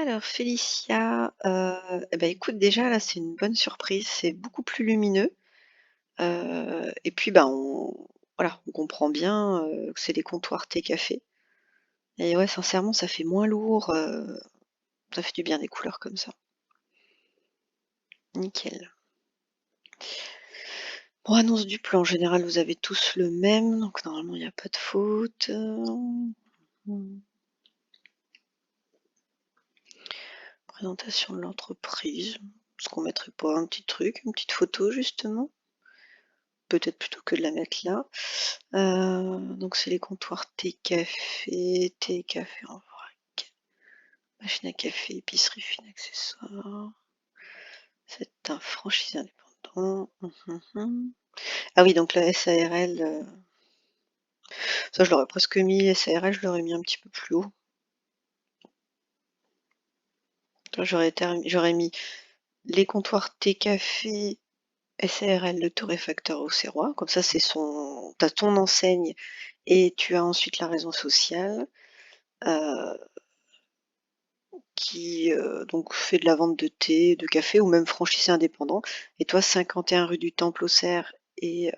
Alors Félicia, et bah, écoute déjà là c'est une bonne surprise, c'est beaucoup plus lumineux, et puis, bah, on voilà, on comprend bien, que c'est des comptoirs thé café et ouais sincèrement ça fait moins lourd, ça fait du bien des couleurs comme ça. Nickel. Bon, annonce du plan, en général vous avez tous le même, donc normalement il y a pas de faute. Présentation de l'entreprise. Est-ce qu'on mettrait pas un petit truc, une petite photo justement? Peut-être plutôt que de la mettre là. Donc c'est les comptoirs thé, café en vrac, machine à café, épicerie fine, accessoires. C'est un franchisé indépendant. Ah oui, donc la SARL, ça je l'aurais presque mis, SARL, je l'aurais mis un petit peu plus haut. J'aurais mis les comptoirs thé, café, SARL, le torréfacteur auxerrois. Comme ça, t'as ton enseigne et tu as ensuite la raison sociale. Qui donc fait de la vente de thé, de café ou même franchisé indépendant. Et toi, 51 rue du Temple aux Cerfs et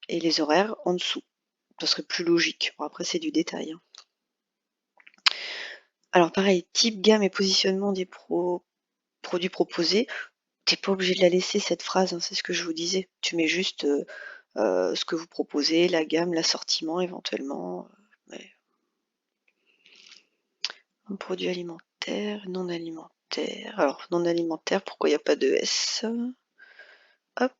les horaires en dessous. Ça serait plus logique. Bon, après, c'est du détail, hein. Alors pareil, type, gamme et positionnement des produits proposés. T'es pas obligé de la laisser cette phrase, hein, c'est ce que je vous disais. Tu mets juste ce que vous proposez, la gamme, l'assortiment éventuellement. Ouais. Produits alimentaires, non alimentaires. Alors non alimentaire, pourquoi il n'y a pas de S? Hop.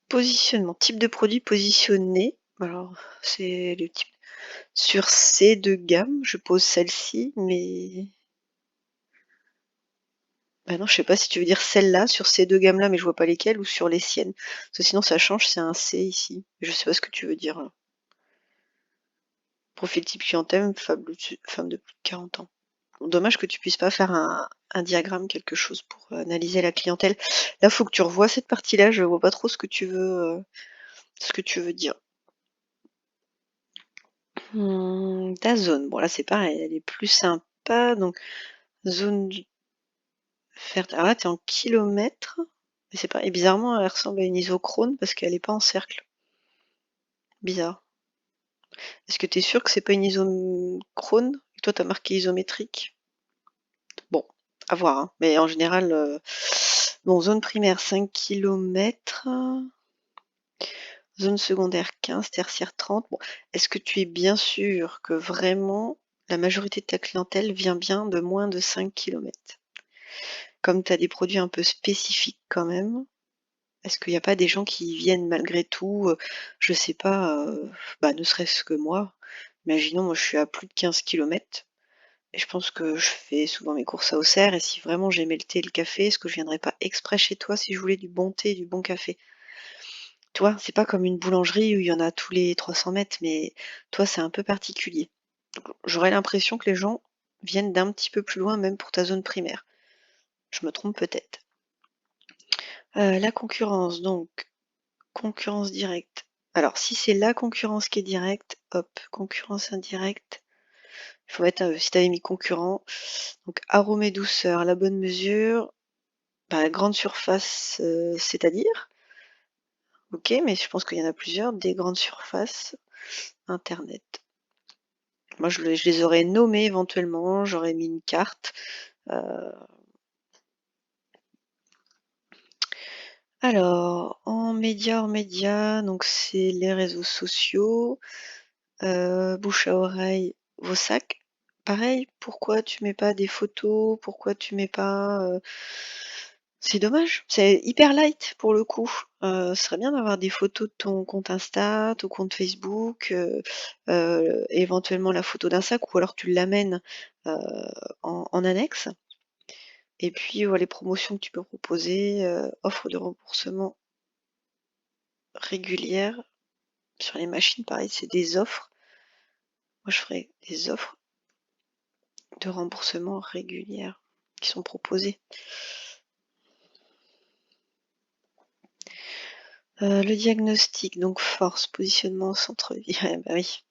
Positionnement, type de produit positionné. Alors, c'est le type sur ces 2 gammes, je pose celle-ci, mais bah non, je sais pas si tu veux dire celle-là, sur ces 2 gammes-là, mais je vois pas lesquelles, ou sur les siennes. Parce que sinon ça change, c'est un C ici. Je sais pas ce que tu veux dire là. Profil type clientèle, femme de plus de 40 ans. Bon, dommage que tu puisses pas faire un diagramme, quelque chose pour analyser la clientèle. Là, faut que tu revoies cette partie-là, je vois pas trop ce que tu veux dire. Ta zone, bon là c'est pareil, elle est plus sympa, donc zone verte. Alors là tu es en kilomètres, mais c'est pas. Et bizarrement elle ressemble à une isochrone parce qu'elle est pas en cercle. Bizarre. Est-ce que tu es sûr que c'est pas une isochrone? Et toi t'as marqué isométrique? Bon, à voir, hein. Mais en général, bon, zone primaire 5 kilomètres, zone secondaire 15, tertiaire 30. Bon, est-ce que tu es bien sûr que vraiment la majorité de ta clientèle vient bien de moins de 5 kilomètres? Comme tu as des produits un peu spécifiques quand même, est-ce qu'il n'y a pas des gens qui viennent malgré tout, je sais pas, bah, ne serait-ce que moi, imaginons, moi je suis à plus de 15 kilomètres et je pense que je fais souvent mes courses à Auxerre et si vraiment j'aimais le thé et le café, est-ce que je viendrais pas exprès chez toi si je voulais du bon thé et du bon café? Tu vois? C'est pas comme une boulangerie où il y en a tous les 300 mètres, mais toi c'est un peu particulier. Donc j'aurais l'impression que les gens viennent d'un petit peu plus loin même pour ta zone primaire. Je me trompe peut-être. La concurrence, donc concurrence directe. Alors si c'est la concurrence qui est directe, hop, concurrence indirecte, il faut mettre si tu avais mis concurrent, donc arôme et douceur, la bonne mesure, bah, grande surface, c'est-à-dire? OK, mais je pense qu'il y en a plusieurs, des grandes surfaces, internet. Moi je les aurais nommés éventuellement, j'aurais mis une carte. Heu, alors en médias, hors médias, donc c'est les réseaux sociaux. Bouche à oreille, vos sacs. Pareil, pourquoi tu mets pas des photos? Pourquoi tu mets pas, c'est dommage, c'est hyper light pour le coup. Ce serait bien d'avoir des photos de ton compte Insta, ton compte Facebook, éventuellement la photo d'un sac ou alors tu l'amènes, heu, en annexe et puis, les promotions que tu peux proposer, offre de remboursement régulière. Sur les machines, pareil, c'est des offres. Moi, je ferais des offres de remboursement régulières qui sont proposées. Le diagnostic, donc force, positionnement, centre-ville. Ouais, bah oui.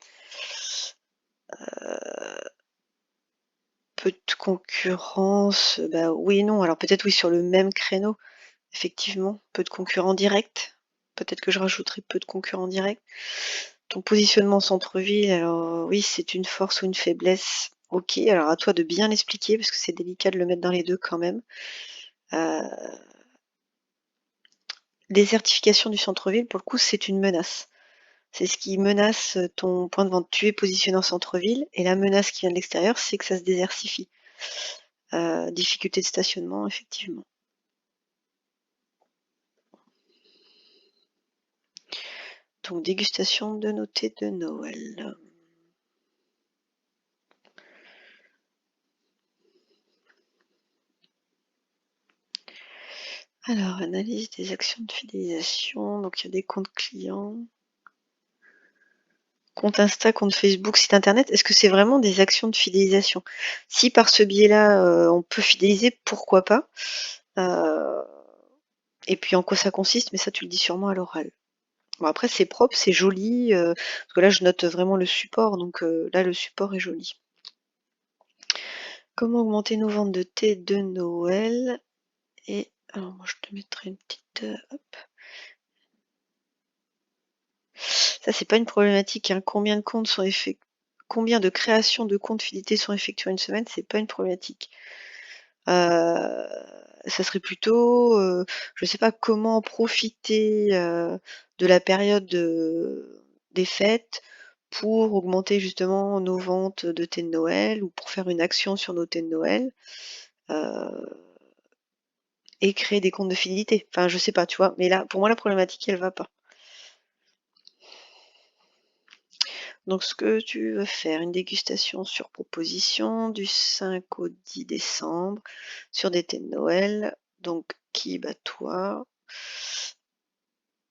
Peu de concurrence, bah oui et non. Alors peut-être oui sur le même créneau, effectivement, peu de concurrents directs. Peut-être que je rajouterais peu de concurrents directs. Ton positionnement centre-ville, alors oui, c'est une force ou une faiblesse. OK, alors à toi de bien l'expliquer parce que c'est délicat de le mettre dans les 2 quand même. Heu, Désertification du centre-ville, pour le coup, c'est une menace. C'est ce qui menace, ton point de vente. Tu es positionné en centre-ville et la menace qui vient de l'extérieur, c'est que ça se désertifie. Difficulté de stationnement, effectivement. Donc dégustation de nos thés de Noël. Alors, analyse des actions de fidélisation, donc il y a des comptes clients. Compte Insta, compte Facebook, site internet, est-ce que c'est vraiment des actions de fidélisation? Si par ce biais-là, on peut fidéliser, pourquoi pas? Heu et puis en quoi ça consiste? Mais ça, tu le dis sûrement à l'oral. Bon après c'est propre, c'est joli, parce que là je note vraiment le support, donc là le support est joli. Comment augmenter nos ventes de thé de Noël? Et alors moi je te mettrai une petite, hop. Ça c'est pas une problématique, hein. Combien de créations de comptes fidélité sont effectuées en une semaine? C'est pas une problématique. Heu, Ça serait plutôt, je sais pas, comment profiter, de la période, des fêtes pour augmenter justement nos ventes de thé de Noël ou pour faire une action sur nos thés de Noël, heu et créer des comptes de fidélité. Enfin, je sais pas, tu vois? Mais là, pour moi, la problématique, elle va pas. Donc ce que tu veux faire, une dégustation sur proposition du 5 au 10 décembre sur des thés de Noël, donc qui, bah, toi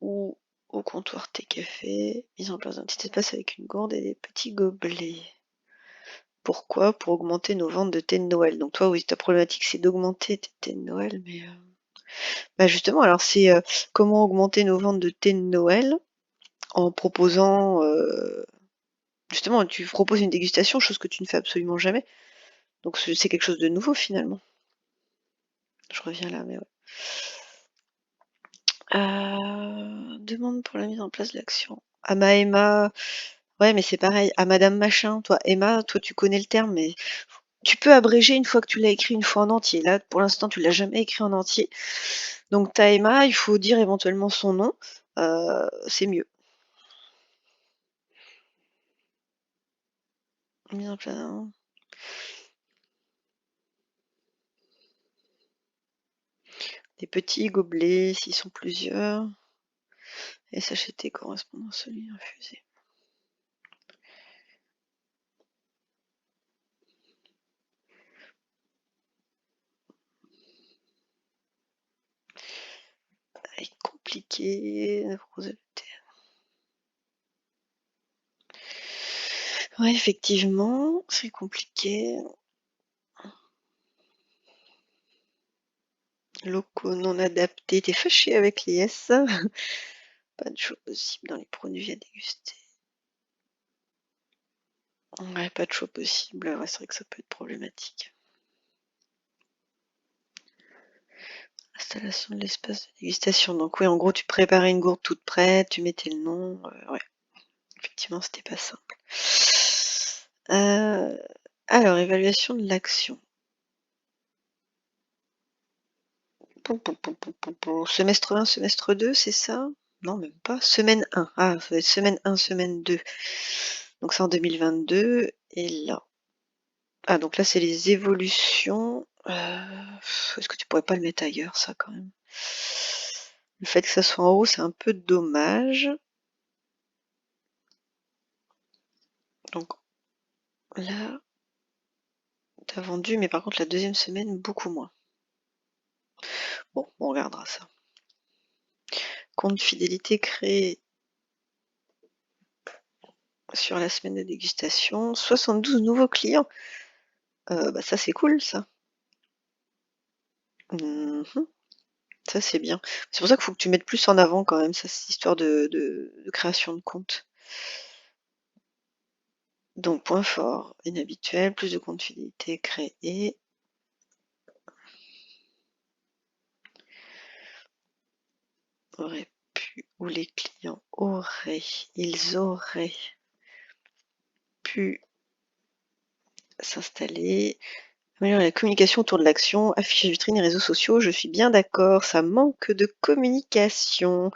ou au comptoir thé café, mise en place d'un petit espace avec une gourde et des petits gobelets. Pourquoi? Pour augmenter nos ventes de thé de Noël. Donc toi, oui, ta problématique, c'est d'augmenter tes thés de Noël, mais bah, justement, alors c'est, comment augmenter nos ventes de thé de Noël en proposant, justement, tu proposes une dégustation, chose que tu ne fais absolument jamais. Donc c'est quelque chose de nouveau finalement. Je reviens là, mais ouais. Demande pour la mise en place de l'action. Ama Emma, ouais, mais c'est pareil. À Madame Machin, toi, Emma, toi, tu connais le terme, mais tu peux abréger une fois que tu l'as écrit une fois en entier. Là, pour l'instant, tu l'as jamais écrit en entier. Donc tu Emma, il faut dire éventuellement son nom, c'est mieux. Mise en place des petits gobelets, s'ils sont plusieurs, et s'acheter correspondant à celui infusé. C'est compliqué, rosé de thé. Ouais, effectivement, c'est compliqué. Locaux non adaptés. Tu es fâché avec les S? Pas de choix possible dans les produits à déguster. Ouais, pas de choix possible. Ouais, c'est vrai que ça peut être problématique. Installation de l'espace de dégustation. Donc oui, en gros, tu préparais une gourde toute prête, tu mettais le nom. Ouais, effectivement, c'était pas simple. Euh, alors, évaluation de l'action. Semestre 1, semestre 2, c'est ça? Non, même pas. Semaine 1. Ah, ça va être semaine 1, semaine 2. Donc c'est en 2022. Et là. Ah, donc là, c'est les évolutions. Est-ce que tu pourrais pas le mettre ailleurs, ça, quand même? Le fait que ça soit en haut, c'est un peu dommage. Donc là, t'as vendu, mais par contre, la deuxième semaine, beaucoup moins. Bon, on regardera ça. Compte fidélité créé sur la semaine de dégustation. 72 nouveaux clients. Bah ça, c'est cool, ça. Mhm. Ça, c'est bien. C'est pour ça qu'il faut que tu mettes plus en avant quand même ça, cette histoire de création de compte. Donc point fort, inhabituel, plus de comptes fidélité créés. Aurait pu, ou les clients auraient, ils auraient pu s'installer. Améliorer la communication autour de l'action, affichage vitrine et réseaux sociaux, je suis bien d'accord, ça manque de communication.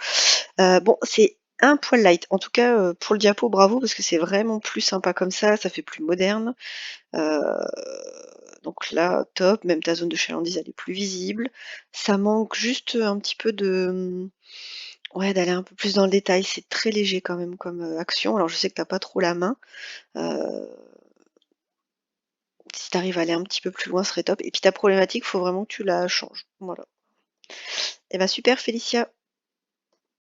Bon, c'est un poil light. En tout cas, pour le diapo, bravo parce que c'est vraiment plus sympa comme ça fait plus moderne. Heu, donc là, top, même ta zone de chalandise, elle est plus visible. Ça manque juste, un petit peu de, ouais, d'aller un peu plus dans le détail. C'est très léger quand même comme, action. Alors je sais que tu as pas trop la main, heu, si tu arrives à aller un petit peu plus loin, ce serait top et puis ta problématique, faut vraiment que tu la changes. Voilà. Et bah, super Félicia.